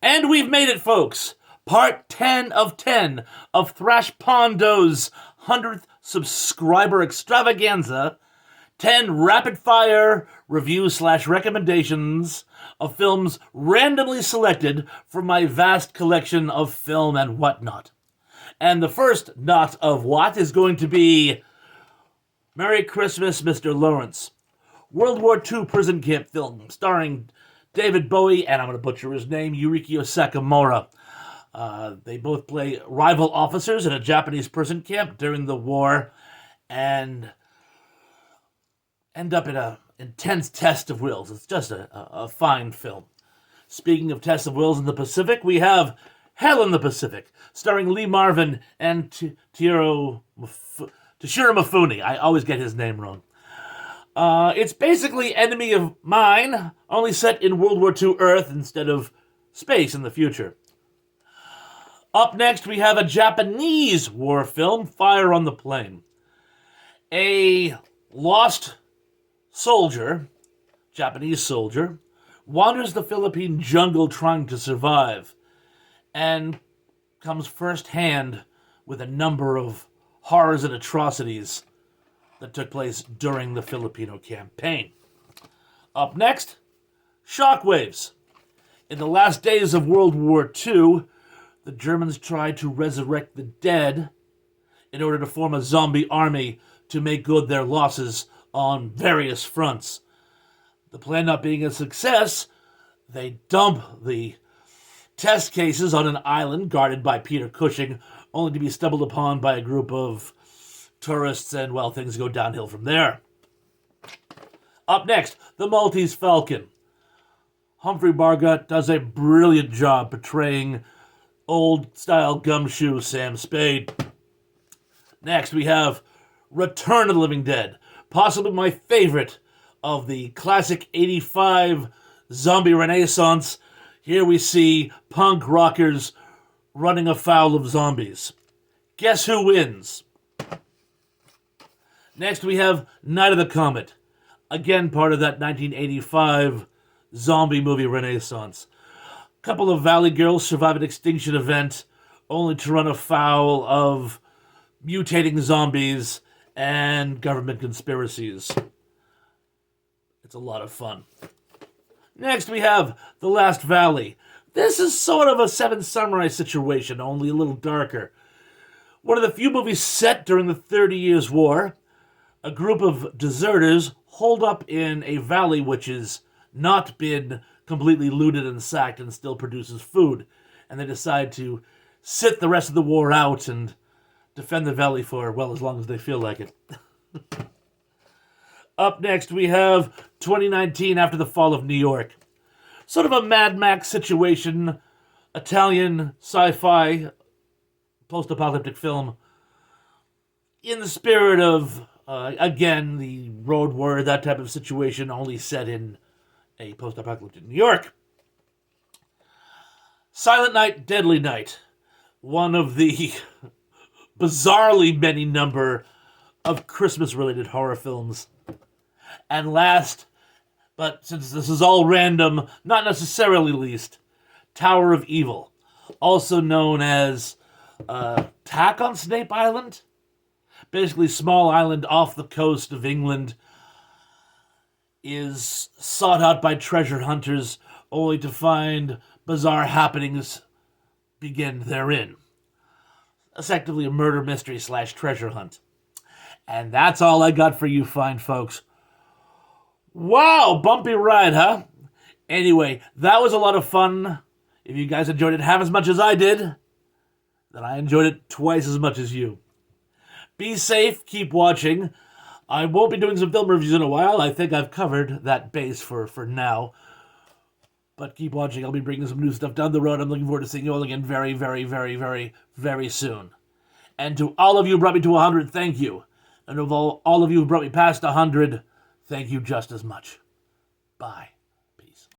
And we've made it, folks. Part 10 of 10 of Thrash Pondo's 100th subscriber extravaganza. 10 rapid fire reviews slash recommendations of films randomly selected from my vast collection of film and whatnot. And the first not of what is going to be Merry Christmas, Mr. Lawrence. World War II prison camp film starring David Bowie, and I'm going to butcher his name, Yuriko Sakamura. They both play rival officers in a Japanese prison camp during the war and end up in an intense test of wills. It's just a fine film. Speaking of tests of wills in the Pacific, we have Hell in the Pacific, starring Lee Marvin and Toshiro Mifune. I always get his name wrong. It's basically Enemy of Mine, only set in World War II Earth instead of space in the future. Up next, we have a Japanese war film, Fire on the Plain. A lost soldier, Japanese soldier, wanders the Philippine jungle trying to survive and comes first-hand with a number of horrors and atrocities that took place during the Filipino campaign. Up next, Shockwaves. In the last days of World War II, the Germans tried to resurrect the dead in order to form a zombie army to make good their losses on various fronts. The plan not being a success, they dump the test cases on an island guarded by Peter Cushing, only to be stumbled upon by a group of tourists, and, well, things go downhill from there. Up next, The Maltese Falcon. Humphrey Bogart does a brilliant job portraying old-style gumshoe Sam Spade. Next, we have Return of the Living Dead, possibly my favorite of the classic 85 zombie renaissance. Here we see punk rockers running afoul of zombies. Guess who wins? Next, we have Night of the Comet. Again, part of that 1985 zombie movie renaissance. A couple of Valley girls survive an extinction event, only to run afoul of mutating zombies and government conspiracies. It's a lot of fun. Next, we have The Last Valley. This is sort of a Seven Samurai situation, only a little darker. One of the few movies set during the 30 Years' War. A group of deserters holed up in a valley which has not been completely looted and sacked and still produces food. And they decide to sit the rest of the war out and defend the valley for, well, as long as they feel like it. Up next, we have 2019 After the Fall of New York. Sort of a Mad Max situation, Italian sci-fi post-apocalyptic film in the spirit of again, the road war, that type of situation, only set in a post-apocalyptic New York. Silent Night, Deadly Night. One of the bizarrely many number of Christmas-related horror films. And last, but since this is all random, not necessarily least, Tower of Evil. Also known as Attack on Snape Island? Basically, small island off the coast of England is sought out by treasure hunters only to find bizarre happenings begin therein. Effectively a murder mystery slash treasure hunt. And that's all I got for you fine folks. Wow, bumpy ride, huh? Anyway, that was a lot of fun. If you guys enjoyed it half as much as I did, then I enjoyed it twice as much as you. Be safe, keep watching. I won't be doing some film reviews in a while. I think I've covered that base for now. But keep watching. I'll be bringing some new stuff down the road. I'm looking forward to seeing you all again very, very, very, very, very soon. And to all of you who brought me to 100, thank you. And of all of you who brought me past 100, thank you just as much. Bye.